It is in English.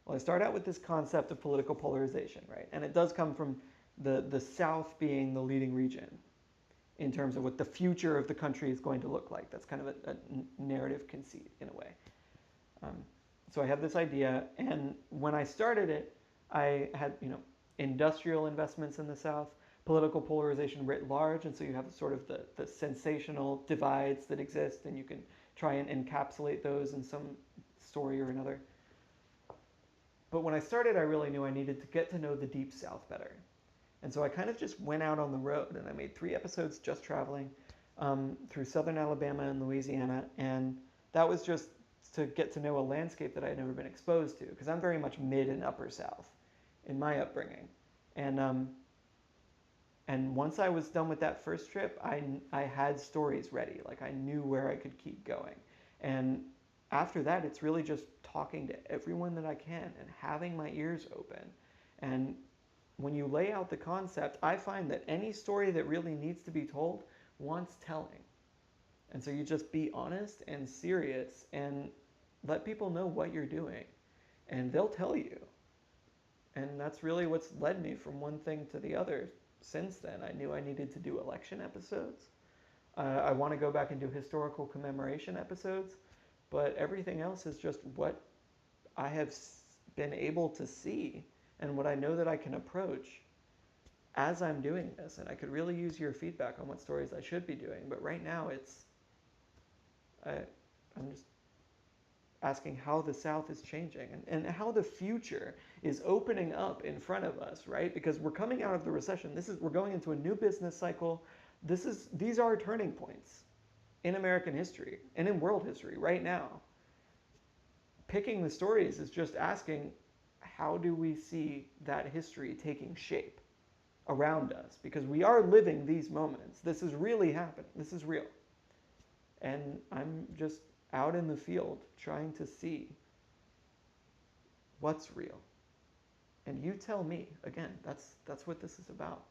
Well, I start out with this concept of political polarization, right? And it does come from the South being the leading region in terms of what the future of the country is going to look like. That's kind of a narrative conceit in a way. Um, so I have this idea, and when I started it, I had industrial investments in the South, political polarization writ large, and so you have sort of the sensational divides that exist, and you can try and encapsulate those in some story or another. But when I started, I really knew I needed to get to know the Deep South better. And so I kind of just went out on the road and I made 3 episodes just traveling through southern Alabama and Louisiana. And that was just to get to know a landscape that I had never been exposed to, because I'm very much mid and upper South in my upbringing. And and once I was done with that first trip, I had stories ready. Like I knew where I could keep going. And after that, it's really just talking to everyone that I can and having my ears open. And when you lay out the concept, I find that any story that really needs to be told wants telling. And so you just be honest and serious and let people know what you're doing. And they'll tell you. And that's really what's led me from one thing to the other since then. I knew I needed to do election episodes. I want to go back and do historical commemoration episodes. But everything else is just what I have been able to see and what I know that I can approach as I'm doing this. And I could really use your feedback on what stories I should be doing. But right now, I'm just asking how the South is changing and how the future is opening up in front of us, right? Because we're coming out of the recession. We're going into a new business cycle. These are turning points in American history and in world history right now. Picking the stories is just asking, how do we see that history taking shape around us? Because we are living these moments. This is really happening. This is real. And I'm just out in the field trying to see what's real. And you tell me, again, that's what this is about.